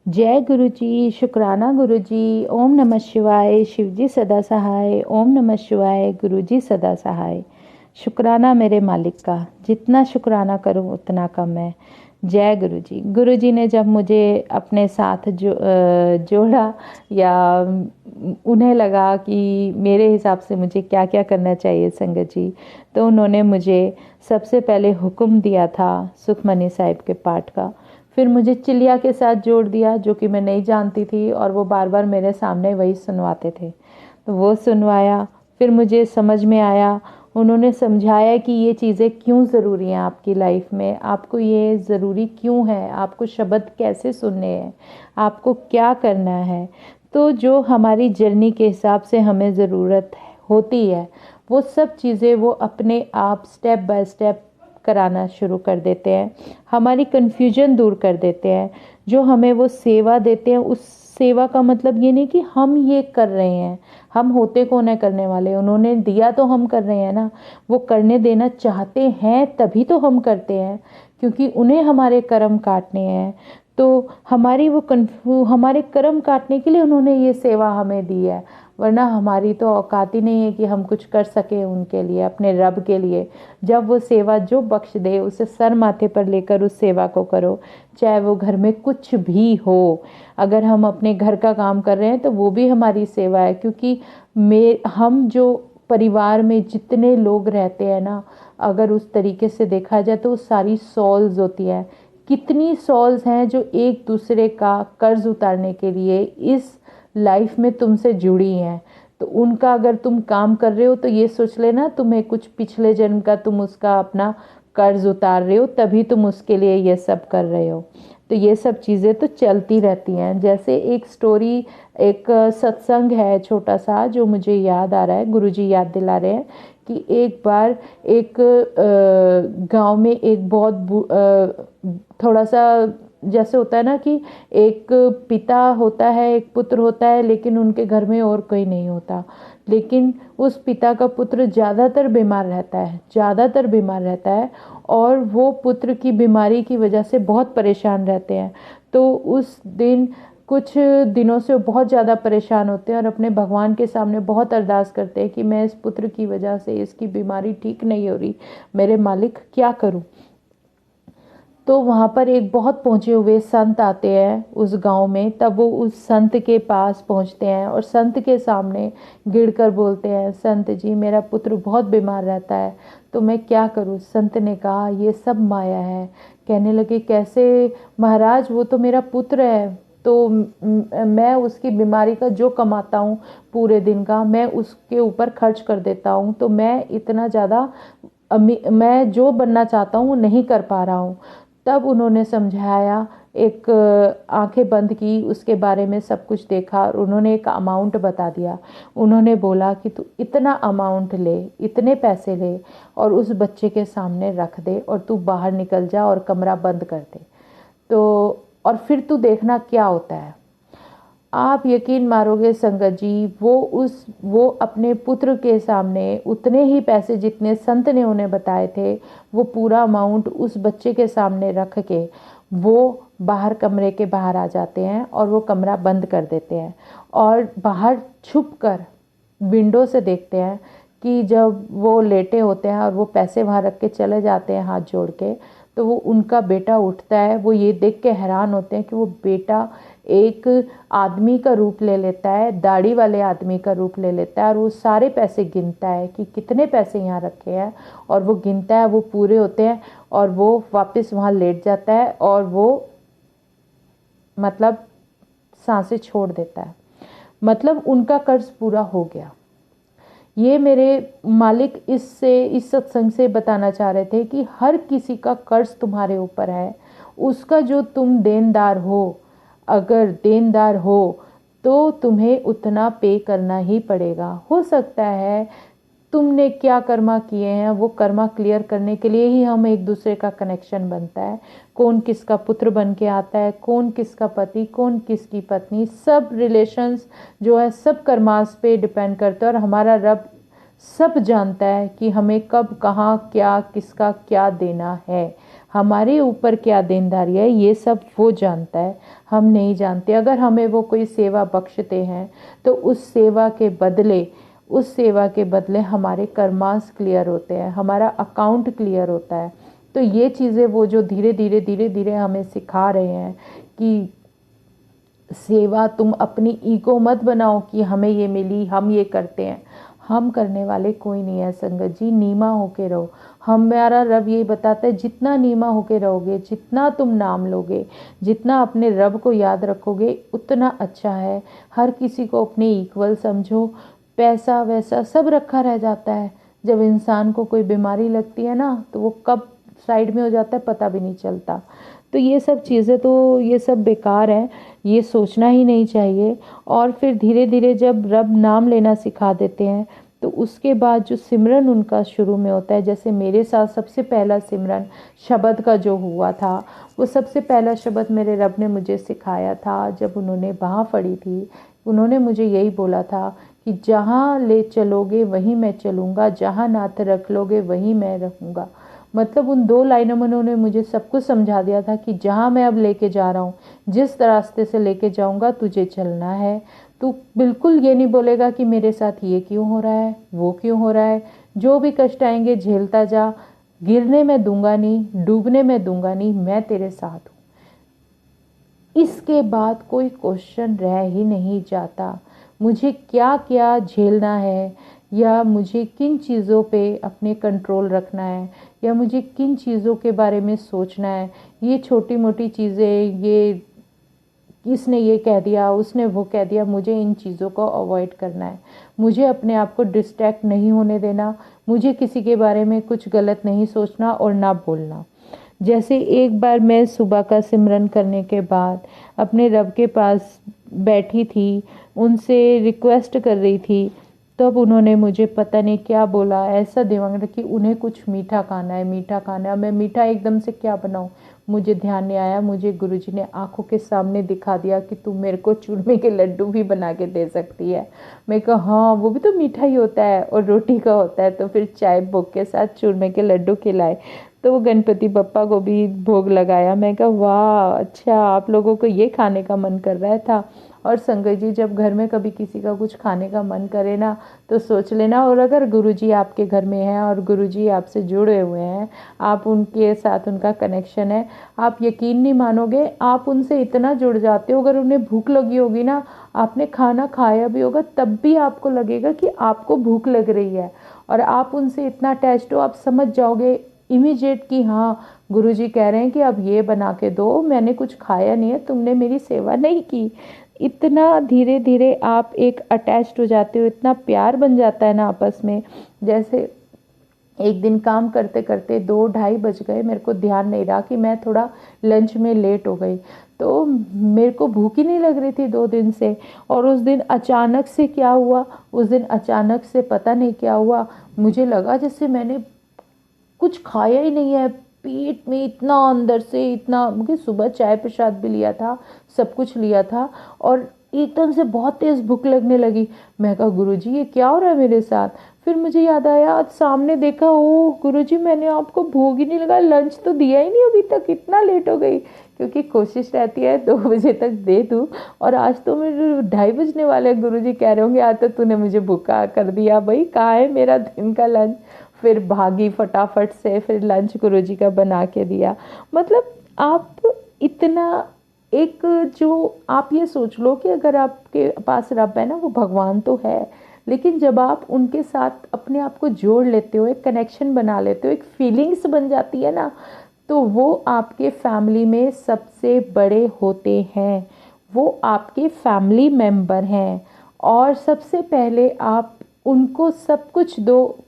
जय गुरु जी। शुक्राना गुरु जी। ओम नमः शिवाय। शिव जी सदा सहाय। ओम नमः शिवाय। गुरु जी सदा सहाय। शुक्राना मेरे मालिक का, जितना शुक्राना करूं उतना कम है। जय गुरु जी। गुरु जी ने जब मुझे अपने साथ जोड़ा या उन्हें लगा कि मेरे हिसाब से मुझे क्या क्या करना चाहिए संगत जी, तो उन्होंने मुझे सबसे पहले हुक्म दिया था सुखमनी साहिब के पाठ का। फिर मुझे चिल्लिया के साथ जोड़ दिया, जो कि मैं नहीं जानती थी, और वो बार बार मेरे सामने वही सुनवाते थे, तो वो सुनवाया। फिर मुझे समझ में आया, उन्होंने समझाया कि ये चीज़ें क्यों ज़रूरी हैं आपकी लाइफ में, आपको ये ज़रूरी क्यों है, आपको शब्द कैसे सुनने हैं, आपको क्या करना है। तो जो हमारी जर्नी के हिसाब से हमें ज़रूरत होती है, वो सब चीज़ें वो अपने आप स्टेप बाय स्टेप कराना शुरू कर देते हैं, हमारी कन्फ्यूजन दूर कर देते हैं। जो हमें वो सेवा देते हैं, उस सेवा का मतलब ये नहीं कि हम ये कर रहे हैं, हम होते कौन है करने वाले, उन्होंने दिया तो हम कर रहे हैं ना। वो करने देना चाहते हैं तभी तो हम करते हैं, क्योंकि उन्हें हमारे कर्म काटने हैं। तो हमारे कर्म काटने के लिए उन्होंने ये सेवा हमें दी है, वरना हमारी तो औकात ही नहीं है कि हम कुछ कर सकें उनके लिए, अपने रब के लिए। जब वो सेवा जो बख्श दे, उसे सर माथे पर लेकर उस सेवा को करो, चाहे वो घर में कुछ भी हो। अगर हम अपने घर का काम कर रहे हैं तो वो भी हमारी सेवा है, क्योंकि हम जो परिवार में जितने लोग रहते हैं ना, अगर उस तरीके से देखा जाए तो सारी सॉल्स होती है। कितनी सॉल्स हैं जो एक दूसरे का कर्ज उतारने के लिए इस लाइफ में तुमसे जुड़ी हैं। तो उनका अगर तुम काम कर रहे हो तो ये सोच लेना, तुम्हें कुछ पिछले जन्म का तुम उसका अपना कर्ज उतार रहे हो, तभी तुम उसके लिए ये सब कर रहे हो। तो ये सब चीज़ें तो चलती रहती हैं। जैसे एक स्टोरी, एक सत्संग है छोटा सा जो मुझे याद आ रहा है, गुरुजी याद दिला रहे हैं कि एक बार एक गांव में एक थोड़ा सा, जैसे होता है ना कि एक पिता होता है, एक पुत्र होता है, लेकिन उनके घर में और कोई नहीं होता। लेकिन उस पिता का पुत्र ज़्यादातर बीमार रहता है, ज़्यादातर बीमार रहता है, और वो पुत्र की बीमारी की वजह से बहुत परेशान रहते हैं। तो उस दिन कुछ दिनों से वो बहुत ज़्यादा परेशान होते हैं और अपने भगवान के सामने बहुत अरदास करते हैं कि मैं इस पुत्र की वजह से इसकी बीमारी ठीक नहीं हो रही, मेरे मालिक क्या करूं। तो वहाँ पर एक बहुत पहुँचे हुए संत आते हैं उस गांव में। तब वो उस संत के पास पहुँचते हैं और संत के सामने गिर कर बोलते हैं, संत जी मेरा पुत्र बहुत बीमार रहता है, तो मैं क्या करूँ। संत ने कहा ये सब माया है। कहने लगे कैसे महाराज, वो तो मेरा पुत्र है, तो मैं उसकी बीमारी का जो कमाता हूँ पूरे दिन का, मैं उसके ऊपर खर्च कर देता हूँ, तो मैं इतना ज़्यादा मैं जो बनना चाहता हूँ वो नहीं कर पा रहा हूँ। तब उन्होंने समझाया, एक आंखें बंद की, उसके बारे में सब कुछ देखा और उन्होंने एक अमाउंट बता दिया। उन्होंने बोला कि तू इतना अमाउंट ले, इतने पैसे ले और उस बच्चे के सामने रख दे और तू बाहर निकल जा और कमरा बंद कर दे, तो और फिर तू देखना क्या होता है। आप यकीन मारोगे संगत जी, वो अपने पुत्र के सामने उतने ही पैसे जितने संत ने उन्हें बताए थे, वो पूरा अमाउंट उस बच्चे के सामने रख के वो बाहर, कमरे के बाहर आ जाते हैं और वो कमरा बंद कर देते हैं और बाहर छुप कर विंडो से देखते हैं कि जब वो लेटे होते हैं और वो पैसे वहाँ रख के चले जाते हैं हाथ जोड़ के, तो वो उनका बेटा उठता है। वो ये देख के हैरान होते हैं कि वो बेटा एक आदमी का रूप ले लेता है, दाढ़ी वाले आदमी का रूप ले लेता है, और वो सारे पैसे गिनता है कि कितने पैसे यहाँ रखे हैं, और वो गिनता है, वो पूरे होते हैं और वो वापस वहाँ लेट जाता है और वो मतलब सांसें छोड़ देता है। मतलब उनका कर्ज पूरा हो गया। ये मेरे मालिक इस सत्संग से बताना चाह रहे थे कि हर किसी का कर्ज तुम्हारे ऊपर है। उसका जो तुम देनदार हो, अगर देनदार हो तो तुम्हें उतना पे करना ही पड़ेगा। हो सकता है तुमने क्या कर्मा किए हैं, वो कर्मा क्लियर करने के लिए ही हम एक दूसरे का कनेक्शन बनता है। कौन किसका पुत्र बन के आता है, कौन किसका पति, कौन किसकी पत्नी, सब रिलेशंस जो है सब कर्मास पे डिपेंड करते हैं। और हमारा रब सब जानता है कि हमें कब, कहाँ, क्या, किसका क्या देना है। हमारे ऊपर क्या देनदारी है ये सब वो जानता है, हम नहीं जानते। अगर हमें वो कोई सेवा बख्शते हैं तो उस सेवा के बदले हमारे कर्मास क्लियर होते हैं, हमारा अकाउंट क्लियर होता है। तो ये चीज़ें वो जो धीरे धीरे हमें सिखा रहे हैं कि सेवा, तुम अपनी ईगो मत बनाओ कि हमें ये मिली, हम ये करते हैं। हम करने वाले कोई नहीं है संगत जी, नीमा होके रहो। हमारा रब यही बताता है, जितना नीमा होके रहोगे, जितना तुम नाम लोगे, जितना अपने रब को याद रखोगे, उतना अच्छा है। हर किसी को अपने इक्वल समझो। पैसा वैसा सब रखा रह जाता है। जब इंसान को कोई बीमारी लगती है ना, तो वो कब साइड में हो जाता है पता भी नहीं चलता। तो ये सब चीज़ें तो ये सब बेकार है, ये सोचना ही नहीं चाहिए। और फिर धीरे धीरे जब रब नाम लेना सिखा देते हैं तो उसके बाद जो सिमरन उनका शुरू में होता है, जैसे मेरे साथ सबसे पहला सिमरन शब्द का जो हुआ था, वो सबसे पहला शब्द मेरे रब ने मुझे सिखाया था जब उन्होंने बाँह फड़ी थी। उन्होंने मुझे यही बोला था कि जहाँ ले चलोगे वहीं मैं चलूँगा, जहाँ नाथ रख लोगे वहीं मैं रहूँगा। मतलब उन 2 लाइनों में उन्होंने मुझे सब कुछ समझा दिया था कि जहाँ मैं अब लेके जा रहा हूँ, जिस रास्ते से लेके जाऊँगा तुझे चलना है। तू बिल्कुल ये नहीं बोलेगा कि मेरे साथ ये क्यों हो रहा है, वो क्यों हो रहा है। जो भी कष्ट आएंगे झेलता जा, गिरने में दूंगा नहीं, डूबने में दूंगा नहीं, मैं तेरे साथ हूँ। इसके बाद कोई क्वेश्चन रह ही नहीं जाता, मुझे क्या क्या झेलना है, या मुझे किन चीज़ों पे अपने कंट्रोल रखना है, या मुझे किन चीज़ों के बारे में सोचना है। ये छोटी मोटी चीज़ें, ये इसने ये कह दिया, उसने वो कह दिया, मुझे इन चीज़ों को अवॉइड करना है। मुझे अपने आप को डिस्ट्रैक्ट नहीं होने देना, मुझे किसी के बारे में कुछ गलत नहीं सोचना और ना बोलना। जैसे एक बार मैं सुबह का सिमरन करने के बाद अपने रब के पास बैठी थी, उनसे रिक्वेस्ट कर रही थी, तब उन्होंने मुझे पता नहीं क्या बोला, ऐसा दिमाग में कि उन्हें कुछ मीठा खाना है, मीठा खाना है। मैं मीठा एकदम से क्या बनाऊं, मुझे ध्यान नहीं आया। मुझे गुरुजी ने आंखों के सामने दिखा दिया कि तू मेरे को चूरमे के लड्डू भी बना के दे सकती है। मैं कहा हाँ, वो भी तो मीठा ही होता है और रोटी का होता है। तो फिर चाय भोग के साथ चूरमे के लड्डू खिलाए, तो वो गणपति बप्पा को भी भोग लगाया। मैं कहा वाह, अच्छा आप लोगों को ये खाने का मन कर रहा था। और संगत जी, जब घर में कभी किसी का कुछ खाने का मन करे ना, तो सोच लेना। और अगर गुरुजी आपके घर में हैं और गुरुजी आपसे जुड़े हुए हैं, आप उनके साथ उनका कनेक्शन है, आप यकीन नहीं मानोगे, आप उनसे इतना जुड़ जाते हो। अगर उन्हें भूख लगी होगी ना, आपने खाना खाया भी होगा, तब भी आपको लगेगा कि आपको भूख लग रही है। और आप उनसे इतना अटैच्ड हो, आप समझ जाओगे इमीडिएट कि हाँ, गुरुजी कह रहे हैं कि अब ये बना के दो, मैंने कुछ खाया नहीं है, तुमने मेरी सेवा नहीं की। इतना धीरे धीरे आप एक अटैच्ड हो जाते हो, इतना प्यार बन जाता है ना आपस में। जैसे एक दिन काम करते करते 2-2:30 बज गए, मेरे को ध्यान नहीं रहा कि मैं थोड़ा लंच में लेट हो गई। तो मेरे को भूख ही नहीं लग रही थी 2 दिन से। और उस दिन अचानक से क्या हुआ, उस दिन अचानक से पता नहीं क्या हुआ, मुझे लगा जैसे मैंने कुछ खाया ही नहीं है। पेट में इतना अंदर से इतना, मुझे सुबह चाय प्रसाद भी लिया था, सब कुछ लिया था, और एकदम से बहुत तेज भूख लगने लगी। मैं कहा गुरुजी ये क्या हो रहा है मेरे साथ। फिर मुझे याद आया, आज सामने देखा, ओ गुरुजी मैंने आपको भूख ही नहीं लगा, लंच तो दिया ही नहीं अभी तक, इतना लेट हो गई। क्योंकि कोशिश रहती है 2 बजे तक दे दूँ, और आज तो मेरे 2:30 बजने वाले। गुरुजी कह रहे होंगे आज तो तूने मुझे भूखा कर दिया, भाई कहाँ है मेरा दिन का लंच। फिर भागी फटाफट से, फिर लंच गुरुजी का बना के दिया। मतलब आप इतना एक, जो आप ये सोच लो कि अगर आपके पास रब है ना, वो भगवान तो है, लेकिन जब आप उनके साथ अपने आप को जोड़ लेते हो, एक कनेक्शन बना लेते हो, एक फीलिंग्स बन जाती है ना, तो वो आपके फैमिली में सबसे बड़े होते हैं। वो आपके फैमिली मेंबर हैं, और सबसे पहले आप उनको सब कुछ दो,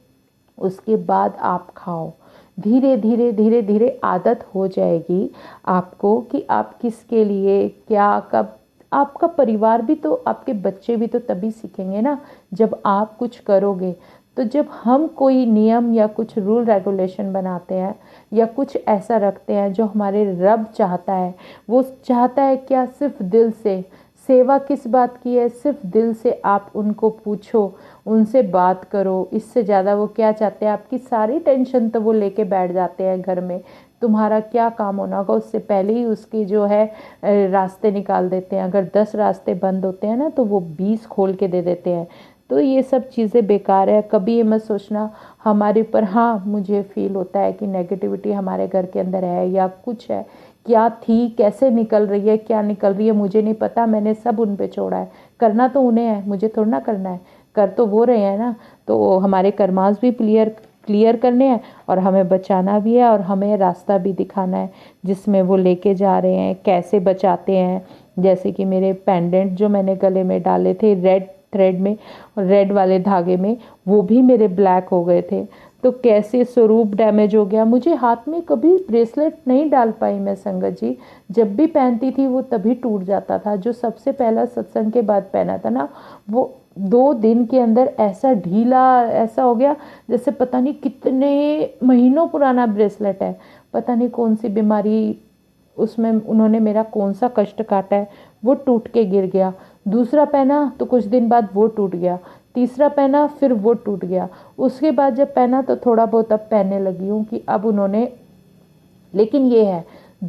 उसके बाद आप खाओ। धीरे धीरे धीरे धीरे आदत हो जाएगी आपको कि आप किसके लिए क्या कब। आपका परिवार भी तो, आपके बच्चे भी तो तभी सीखेंगे ना जब आप कुछ करोगे। तो जब हम कोई नियम या कुछ रूल रेगुलेशन बनाते हैं, या कुछ ऐसा रखते हैं जो हमारे रब चाहता है, वो चाहता है क्या, सिर्फ दिल से। सेवा किस बात की है, सिर्फ दिल से आप उनको पूछो, उनसे बात करो। इससे ज़्यादा वो क्या चाहते हैं, आपकी सारी टेंशन तो वो लेके बैठ जाते हैं घर में तुम्हारा क्या काम होना होगा, उससे पहले ही उसके जो है रास्ते निकाल देते हैं। अगर 10 रास्ते बंद होते हैं ना तो वो 20 खोल के दे देते हैं। तो ये सब चीज़ें बेकार है। कभी ये मत सोचना हमारे ऊपर, हाँ मुझे फील होता है कि नेगेटिविटी हमारे घर के अंदर है या कुछ है, क्या थी, कैसे निकल रही है, क्या निकल रही है मुझे नहीं पता, मैंने सब उन पे छोड़ा है। करना तो उन्हें है, मुझे थोड़ा ना करना है, कर तो वो रहे हैं ना। तो हमारे कर्मास भी क्लियर क्लियर करने हैं और हमें बचाना भी है और हमें रास्ता भी दिखाना है जिसमें वो लेके जा रहे हैं, कैसे बचाते हैं। जैसे कि मेरे पेंडेंट जो मैंने गले में डाले थे रेड थ्रेड में और रेड वाले धागे में, वो भी मेरे ब्लैक हो गए थे। तो कैसे स्वरूप डैमेज हो गया। मुझे हाथ में कभी ब्रेसलेट नहीं डाल पाई मैं संगत जी, जब भी पहनती थी वो तभी टूट जाता था। जो सबसे पहला सत्संग के बाद पहना था ना, वो 2 दिन के अंदर ऐसा ढीला ऐसा हो गया जैसे पता नहीं कितने महीनों पुराना ब्रेसलेट है। पता नहीं कौन सी बीमारी उसमें उन्होंने मेरा कौन सा कष्ट काटा है, वो टूट के गिर गया। दूसरा पहना तो कुछ दिन बाद वो टूट गया, तीसरा पहना फिर वो टूट गया। उसके बाद जब पहना तो थोड़ा बहुत अब पहनने लगी हूँ कि अब उन्होंने। लेकिन ये है,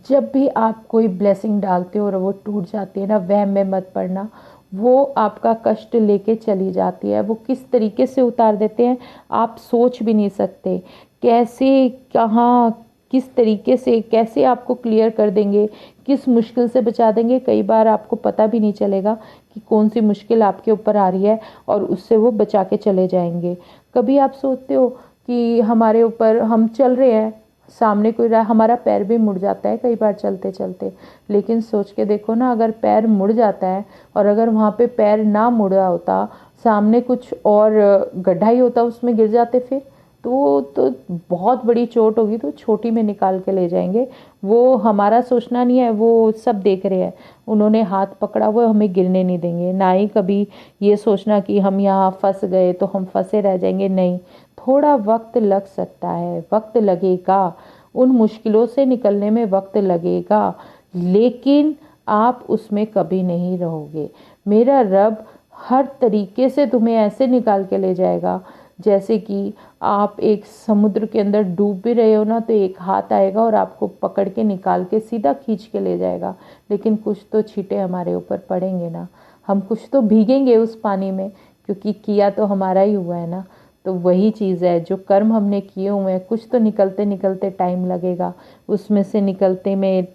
जब भी आप कोई ब्लेसिंग डालते हो और वो टूट जाती है ना, वहम में मत पड़ना। वो आपका कष्ट लेके चली जाती है। वो किस तरीके से उतार देते हैं आप सोच भी नहीं सकते। कैसे, कहाँ, किस तरीके से, कैसे आपको क्लियर कर देंगे, किस मुश्किल से बचा देंगे। कई बार आपको पता भी नहीं चलेगा कि कौन सी मुश्किल आपके ऊपर आ रही है और उससे वो बचा के चले जाएंगे। कभी आप सोचते हो कि हमारे ऊपर हम चल रहे हैं, सामने कोई रहा, हमारा पैर भी मुड़ जाता है कई बार चलते चलते। लेकिन सोच के देखो ना, अगर पैर मुड़ जाता है और अगर वहाँ पे पैर ना मुड़ा होता, सामने कुछ और गड्ढा ही होता, उसमें गिर जाते फिर तो बहुत बड़ी चोट होगी। तो छोटी में निकाल के ले जाएंगे। वो हमारा सोचना नहीं है, वो सब देख रहे हैं। उन्होंने हाथ पकड़ा, वो हमें गिरने नहीं देंगे। ना ही कभी ये सोचना कि हम यहाँ फंस गए तो हम फंसे रह जाएंगे, नहीं। थोड़ा वक्त लग सकता है, वक्त लगेगा, उन मुश्किलों से निकलने में वक्त लगेगा, लेकिन आप उसमें कभी नहीं रहोगे। मेरा रब हर तरीके से तुम्हें ऐसे निकाल के ले जाएगा जैसे कि आप एक समुद्र के अंदर डूब भी रहे हो ना, तो एक हाथ आएगा और आपको पकड़ के निकाल के सीधा खींच के ले जाएगा। लेकिन कुछ तो छींटे हमारे ऊपर पड़ेंगे ना, हम कुछ तो भीगेंगे उस पानी में, क्योंकि किया तो हमारा ही हुआ है ना। तो वही चीज़ है, जो कर्म हमने किए हुए हैं, कुछ तो निकलते निकलते टाइम लगेगा। उसमें से निकलते में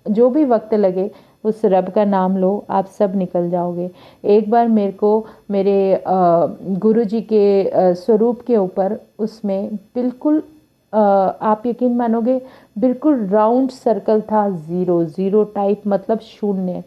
जो भी वक्त लगे, उस रब का नाम लो, आप सब निकल जाओगे। एक बार मेरे को मेरे गुरु जी के स्वरूप के ऊपर, उसमें बिल्कुल आप यकीन मानोगे, बिल्कुल राउंड सर्कल था, ज़ीरो ज़ीरो टाइप, मतलब शून्य।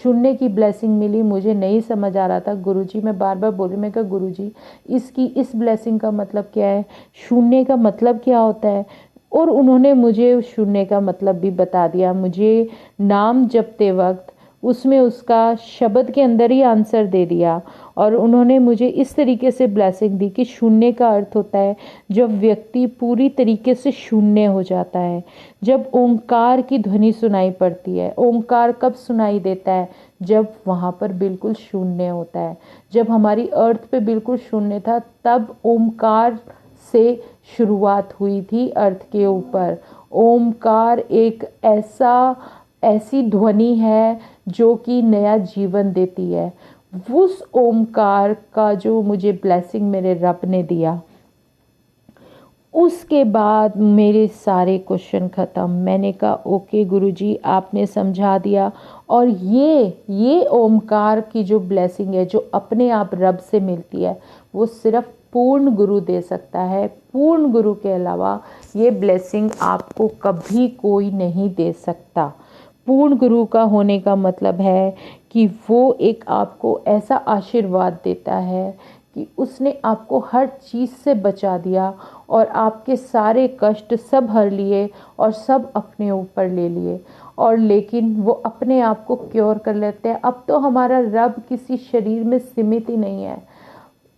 शून्य की ब्लेसिंग मिली। मुझे नहीं समझ आ रहा था। गुरुजी, मैं बार बार बोली, मैं कहा गुरुजी इसकी इस ब्लेसिंग का मतलब क्या है, शून्य का मतलब क्या होता है। और उन्होंने मुझे शून्य का मतलब भी बता दिया। मुझे नाम जपते वक्त उसमें उसका शब्द के अंदर ही आंसर दे दिया। और उन्होंने मुझे इस तरीके से ब्लेसिंग दी कि शून्य का अर्थ होता है जब व्यक्ति पूरी तरीके से शून्य हो जाता है। जब ओंकार की ध्वनि सुनाई पड़ती है। ओंकार कब सुनाई देता है, जब वहाँ पर बिल्कुल शून्य होता है। जब हमारी अर्थ पे बिल्कुल शून्य था, तब ओंकार से शुरुआत हुई थी अर्थ के ऊपर। ओमकार एक ऐसी ध्वनि है जो कि नया जीवन देती है। उस ओमकार का जो मुझे ब्लेसिंग मेरे रब ने दिया, उसके बाद मेरे सारे क्वेश्चन ख़त्म। मैंने कहा ओके गुरुजी, आपने समझा दिया। और ये ओमकार की जो ब्लेसिंग है, जो अपने आप रब से मिलती है, वो सिर्फ पूर्ण गुरु दे सकता है। पूर्ण गुरु के अलावा ये ब्लेसिंग आपको कभी कोई नहीं दे सकता। पूर्ण गुरु का होने का मतलब है कि वो एक आपको ऐसा आशीर्वाद देता है कि उसने आपको हर चीज़ से बचा दिया और आपके सारे कष्ट सब हर लिए और सब अपने ऊपर ले लिए। और लेकिन वो अपने आप को क्योर कर लेते हैं। अब तो हमारा रब किसी शरीर में सीमित ही नहीं है।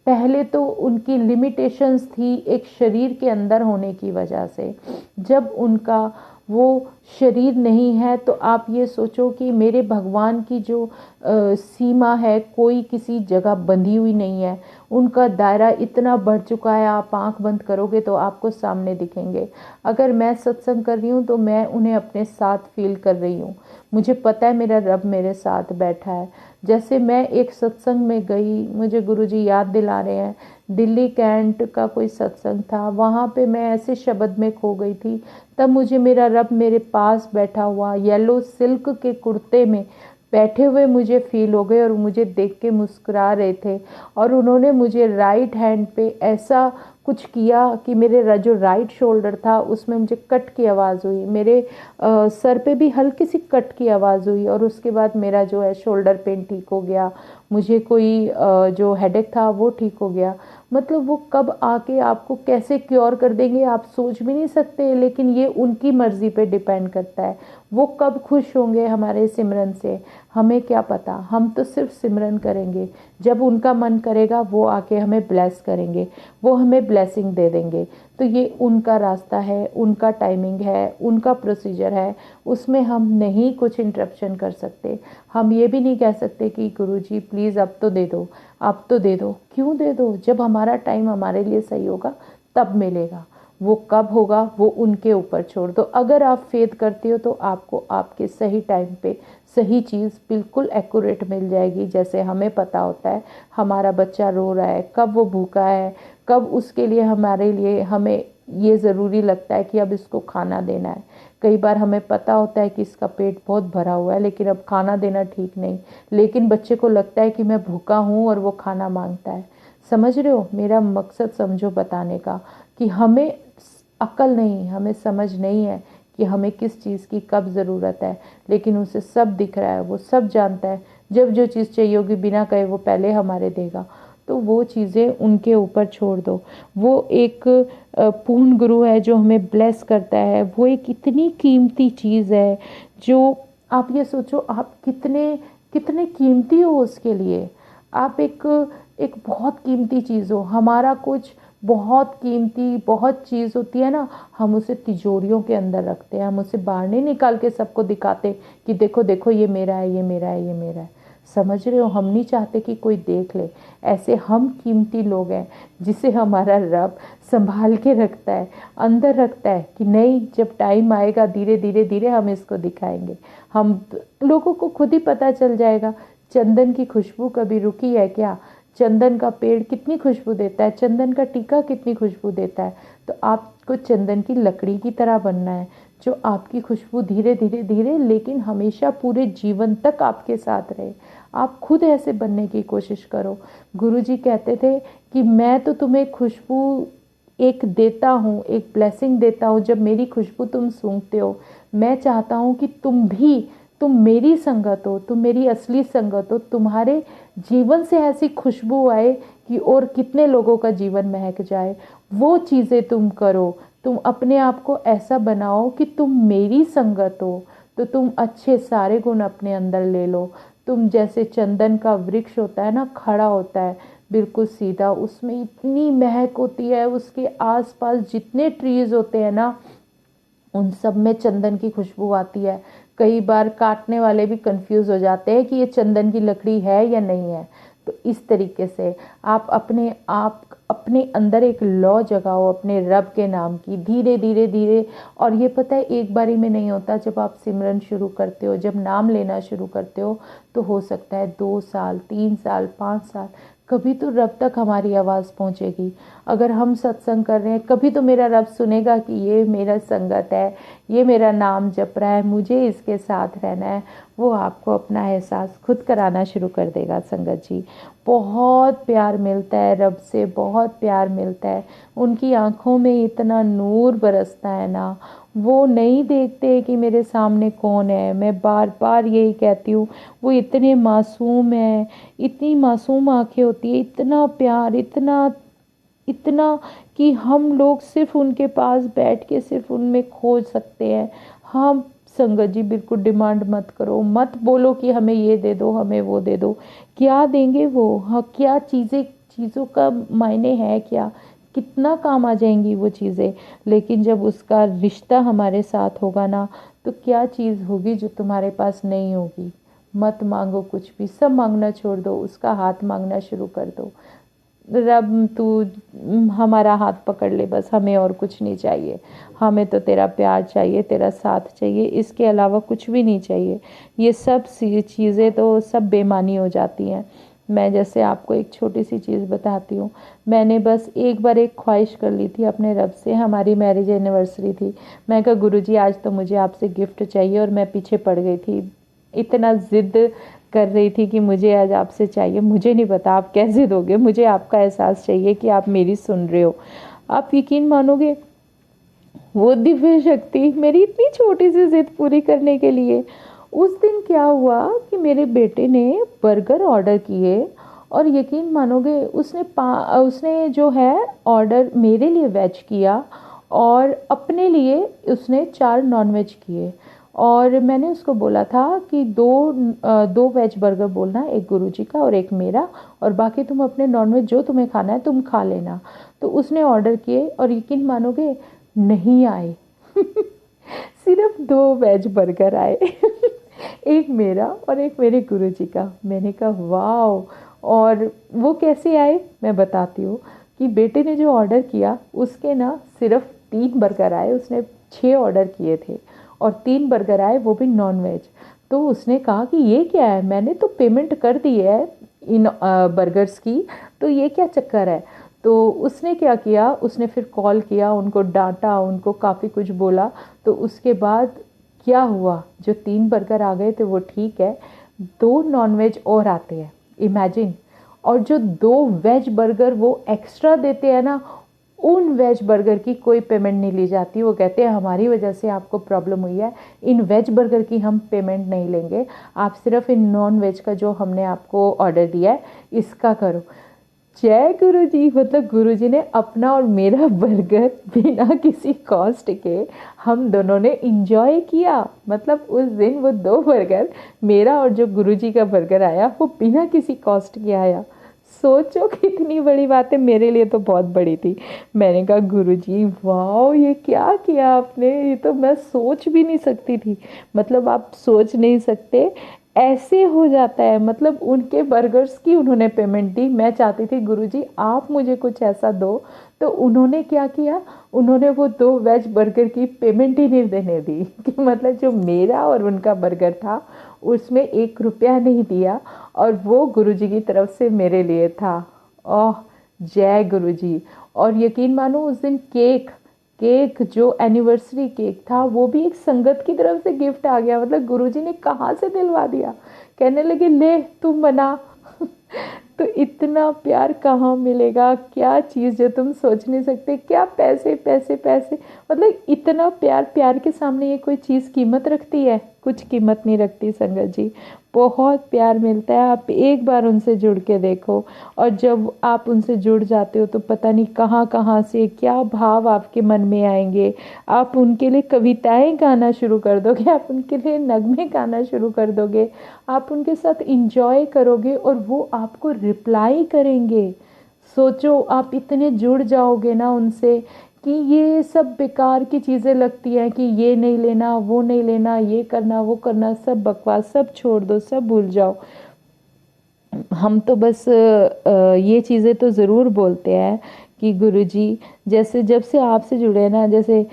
पहले तो उनकी लिमिटेशंस थी एक शरीर के अंदर होने की वजह से। जब उनका वो शरीर नहीं है, तो आप ये सोचो कि मेरे भगवान की जो सीमा है, कोई किसी जगह बंधी हुई नहीं है, उनका दायरा इतना बढ़ चुका है। आप आंख बंद करोगे तो आपको सामने दिखेंगे। अगर मैं सत्संग कर रही हूँ तो मैं उन्हें अपने साथ फील कर रही हूँ। मुझे पता है मेरा रब मेरे साथ बैठा है। जैसे मैं एक सत्संग में गई, मुझे गुरुजी याद दिला रहे हैं, दिल्ली कैंट का कोई सत्संग था, वहाँ पे मैं ऐसे शब्द में खो गई थी। तब मुझे मेरा रब मेरे पास बैठा हुआ येलो सिल्क के कुर्ते में बैठे हुए मुझे फील हो गए, और मुझे देख के मुस्कुरा रहे थे। और उन्होंने मुझे राइट हैंड पे ऐसा कुछ किया कि मेरे जो राइट शोल्डर था उसमें मुझे कट की आवाज़ हुई, मेरे सर पे भी हल्की सी कट की आवाज़ हुई, और उसके बाद मेरा जो है शोल्डर पेन ठीक हो गया। मुझे कोई जो हेडेक था वो ठीक हो गया। मतलब वो कब आके आपको कैसे क्योर कर देंगे आप सोच भी नहीं सकते, लेकिन ये उनकी मर्ज़ी पे डिपेंड करता है। वो कब खुश होंगे हमारे सिमरन से, हमें क्या पता। हम तो सिर्फ सिमरन करेंगे, जब उनका मन करेगा वो आके हमें ब्लेस करेंगे, वो हमें ब्लेसिंग दे देंगे। तो ये उनका रास्ता है, उनका टाइमिंग है, उनका प्रोसीजर है, उसमें हम नहीं कुछ इंटरप्शन कर सकते। हम ये भी नहीं कह सकते कि गुरुजी प्लीज़ अब तो दे दो, अब तो दे दो। क्यों दे दो? जब हमारा टाइम हमारे लिए सही होगा तब मिलेगा। वो कब होगा वो उनके ऊपर छोड़ दो। अगर आप फेथ करते हो तो आपको आपके सही टाइम पे सही चीज़ बिल्कुल एक्यूरेट मिल जाएगी। जैसे हमें पता होता है हमारा बच्चा रो रहा है, कब वो भूखा है, कब उसके लिए हमारे लिए हमें ये ज़रूरी लगता है कि अब इसको खाना देना है। कई बार हमें पता होता है कि इसका पेट बहुत भरा हुआ है लेकिन अब खाना देना ठीक नहीं, लेकिन बच्चे को लगता है कि मैं भूखा हूँ और वो खाना मांगता है। समझ रहे हो मेरा मकसद? समझो बताने का कि हमें अक्ल नहीं, हमें समझ नहीं है कि हमें किस चीज़ की कब ज़रूरत है, लेकिन उसे सब दिख रहा है, वो सब जानता है। जब जो चीज़ चाहिए होगी बिना कहे वो पहले हमारे देगा। तो वो चीज़ें उनके ऊपर छोड़ दो। वो एक पूर्ण गुरु है जो हमें ब्लेस करता है। वो एक इतनी कीमती चीज़ है जो आप ये सोचो आप कितने कितने कीमती हो उसके लिए। आप एक एक बहुत कीमती चीज़ हो। हमारा कुछ बहुत कीमती बहुत चीज़ होती है ना, हम उसे तिजोरियों के अंदर रखते हैं, हम उसे बाहर नहीं निकाल के सबको दिखाते कि देखो देखो ये मेरा है, ये मेरा है, ये मेरा है। समझ रहे हो? हम नहीं चाहते कि कोई देख ले। ऐसे हम कीमती लोग हैं जिसे हमारा रब संभाल के रखता है, अंदर रखता है कि नहीं जब टाइम आएगा धीरे धीरे धीरे हम इसको दिखाएंगे। हम लोगों को खुद ही पता चल जाएगा। चंदन की खुशबू कभी रुकी है क्या? चंदन का पेड़ कितनी खुशबू देता है, चंदन का टीका कितनी खुशबू देता है। तो आपको चंदन की लकड़ी की तरह बनना है जो आपकी खुशबू धीरे धीरे धीरे लेकिन हमेशा पूरे जीवन तक आपके साथ रहे। आप खुद ऐसे बनने की कोशिश करो। गुरुजी कहते थे कि मैं तो तुम्हें खुशबू एक देता हूँ, एक ब्लेसिंग देता हूँ जब मेरी खुशबू तुम सूंघते हो। मैं चाहता हूँ कि तुम मेरी संगत हो, तुम मेरी असली संगत हो, तुम्हारे जीवन से ऐसी खुशबू आए कि और कितने लोगों का जीवन महक जाए। वो चीज़ें तुम करो। तुम अपने आप को ऐसा बनाओ कि तुम मेरी संगत हो, तो तुम अच्छे सारे गुण अपने अंदर ले लो। तुम जैसे चंदन का वृक्ष होता है ना, खड़ा होता है बिल्कुल सीधा, उसमें इतनी महक होती है, उसके आसपास जितने ट्रीज होते हैं ना उन सब में चंदन की खुशबू आती है। कई बार काटने वाले भी कंफ्यूज हो जाते हैं कि ये चंदन की लकड़ी है या नहीं है। तो इस तरीके से आप अपने अंदर एक लौ जगाओ अपने रब के नाम की, धीरे धीरे धीरे। और ये पता है एक बारी में नहीं होता। जब आप सिमरन शुरू करते हो, जब नाम लेना शुरू करते हो, तो हो सकता है 2 साल 3 साल 5 साल, कभी तो रब तक हमारी आवाज़ पहुंचेगी। अगर हम सत्संग कर रहे हैं कभी तो मेरा रब सुनेगा कि ये मेरा संगत है, ये मेरा नाम जप रहा है, मुझे इसके साथ रहना है। वो आपको अपना एहसास खुद कराना शुरू कर देगा। संगत जी, बहुत प्यार मिलता है रब से, बहुत प्यार मिलता है। उनकी आंखों में इतना नूर बरसता है ना, वो नहीं देखते कि मेरे सामने कौन है। मैं बार बार यही कहती हूँ, वो इतने मासूम हैं, इतनी मासूम आंखें होती है, इतना प्यार, इतना इतना कि हम लोग सिर्फ उनके पास बैठ के सिर्फ उनमें खोज सकते हैं। हम संगत जी बिल्कुल डिमांड मत करो, मत बोलो कि हमें ये दे दो, हमें वो दे दो। क्या देंगे वो? हाँ, क्या चीज़ों का मायने है क्या? कितना काम आ जाएंगी वो चीज़ें, लेकिन जब उसका रिश्ता हमारे साथ होगा ना, तो क्या चीज़ होगी जो तुम्हारे पास नहीं होगी। मत मांगो कुछ भी, सब मांगना छोड़ दो, उसका हाथ मांगना शुरू कर दो। रब तू हमारा हाथ पकड़ ले बस, हमें और कुछ नहीं चाहिए, हमें तो तेरा प्यार चाहिए, तेरा साथ चाहिए, इसके अलावा कुछ भी नहीं चाहिए। ये सब चीज़ें तो सब बेमानी हो जाती हैं। मैं जैसे आपको एक छोटी सी चीज़ बताती हूँ। मैंने बस एक बार एक ख्वाहिश कर ली थी अपने रब से, हमारी मैरिज एनिवर्सरी थी। मैं कहा गुरुजी आज तो मुझे आपसे गिफ्ट चाहिए, और मैं पीछे पड़ गई थी, इतना ज़िद कर रही थी कि मुझे आज आपसे चाहिए। मुझे नहीं पता आप कैसे दोगे, मुझे आपका एहसास चाहिए कि आप मेरी सुन रहे हो। आप यकीन मानोगे, वो दिव्य शक्ति मेरी इतनी छोटी सी जिद पूरी करने के लिए, उस दिन क्या हुआ कि मेरे बेटे ने बर्गर ऑर्डर किए, और यकीन मानोगे उसने जो है ऑर्डर मेरे लिए वेज किया, और अपने लिए उसने 4 नॉनवेज किए। और मैंने उसको बोला था कि दो वेज बर्गर बोलना, एक गुरुजी का और एक मेरा, और बाकी तुम अपने नॉनवेज जो तुम्हें खाना है तुम खा लेना। तो उसने ऑर्डर किए, और यकीन मानोगे नहीं आए सिर्फ 2 वेज बर्गर आए एक मेरा और एक मेरे गुरुजी का। मैंने कहा वाह। और वो कैसे आए मैं बताती हूँ, कि बेटे ने जो ऑर्डर किया उसके ना सिर्फ 3 बर्गर आए, उसने 6 ऑर्डर किए थे, और 3 बर्गर आए वो भी नॉन वेज। तो उसने कहा कि ये क्या है, मैंने तो पेमेंट कर दी है इन बर्गर्स की, तो ये क्या चक्कर है। तो उसने क्या किया, उसने फिर कॉल किया, उनको डांटा, उनको काफ़ी कुछ बोला। तो उसके बाद क्या हुआ, जो 3 बर्गर आ गए थे वो ठीक है, 2 नॉनवेज और आते हैं, इमेजिन। और जो 2 वेज बर्गर वो एक्स्ट्रा देते हैं ना, उन वेज बर्गर की कोई पेमेंट नहीं ली जाती। वो कहते हैं हमारी वजह से आपको प्रॉब्लम हुई है, इन वेज बर्गर की हम पेमेंट नहीं लेंगे, आप सिर्फ इन नॉन वेज का जो हमने आपको ऑर्डर दिया है इसका करो। जय गुरु जी, मतलब गुरु जी ने अपना और मेरा बर्गर बिना किसी कॉस्ट के हम दोनों ने इंजॉय किया। मतलब उस दिन वो 2 बर्गर, मेरा और जो गुरु जी का बर्गर आया, वो बिना किसी कॉस्ट के आया। सोचो कितनी बड़ी बात है, मेरे लिए तो बहुत बड़ी थी। मैंने कहा गुरुजी वाह, ये क्या किया आपने, ये तो मैं सोच भी नहीं सकती थी। मतलब आप सोच नहीं सकते, ऐसे हो जाता है। मतलब उनके बर्गर्स की उन्होंने पेमेंट दी, मैं चाहती थी गुरुजी आप मुझे कुछ ऐसा दो, तो उन्होंने क्या किया, उन्होंने वो 2 वेज बर्गर की पेमेंट ही नहीं देने दी कि मतलब जो मेरा और उनका बर्गर था उसमें 1 रुपया नहीं दिया, और वो गुरुजी की तरफ से मेरे लिए था। ओह जय गुरुजी। और यकीन मानो उस दिन केक केक जो एनिवर्सरी केक था वो भी एक संगत की तरफ से गिफ्ट आ गया। मतलब गुरुजी ने कहाँ से दिलवा दिया, कहने लगे ले तुम बना तो इतना प्यार कहाँ मिलेगा, क्या चीज़ जो तुम सोच नहीं सकते, क्या पैसे पैसे पैसे, मतलब इतना प्यार, प्यार के सामने ये कोई चीज़ कीमत रखती है, कुछ कीमत नहीं रखती संगत जी। बहुत प्यार मिलता है, आप एक बार उनसे जुड़ के देखो, और जब आप उनसे जुड़ जाते हो तो पता नहीं कहाँ कहाँ से क्या भाव आपके मन में आएंगे। आप उनके लिए कविताएं गाना शुरू कर दोगे, आप उनके लिए नगमे गाना शुरू कर दोगे, आप उनके साथ इंजॉय करोगे, और वो आपको रिप्लाई करेंगे। सोचो आप इतने जुड़ जाओगे ना उनसे, कि ये सब बेकार की चीज़ें लगती हैं, कि ये नहीं लेना वो नहीं लेना, ये करना वो करना, सब बकवास, सब छोड़ दो, सब भूल जाओ। हम तो बस ये चीज़ें तो ज़रूर बोलते हैं कि गुरुजी जैसे जब से आपसे जुड़े ना, जैसे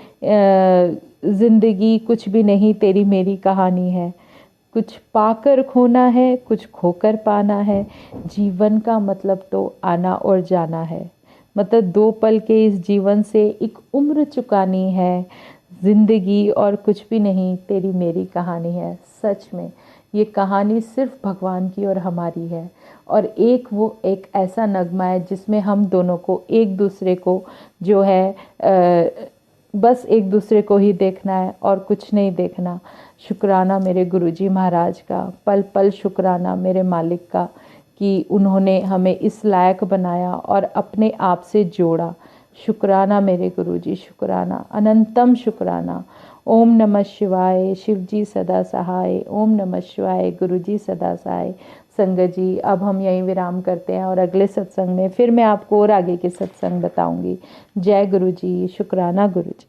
ज़िंदगी कुछ भी नहीं तेरी मेरी कहानी है, कुछ पाकर खोना है, कुछ खोकर पाना है, जीवन का मतलब तो आना और जाना है। मतलब 2 पल के इस जीवन से एक उम्र चुकानी है, जिंदगी और कुछ भी नहीं तेरी मेरी कहानी है। सच में ये कहानी सिर्फ भगवान की और हमारी है, और एक ऐसा नगमा है जिसमें हम दोनों को एक दूसरे को जो है बस एक दूसरे को ही देखना है और कुछ नहीं देखना। शुक्राना मेरे गुरुजी महाराज का, पल पल शुक्राना मेरे मालिक का, कि उन्होंने हमें इस लायक बनाया और अपने आप से जोड़ा। शुक्राना मेरे गुरुजी, शुक्राना, अनंतम शुक्राना। ओम नमः शिवाय, शिवजी सदा सहाय। ओम नमः शिवाय, गुरुजी सदा सहाय। संगत जी, अब हम यहीं विराम करते हैं और अगले सत्संग में फिर मैं आपको और आगे के सत्संग बताऊंगी। जय गुरु जी, शुक्राना गुरु जी।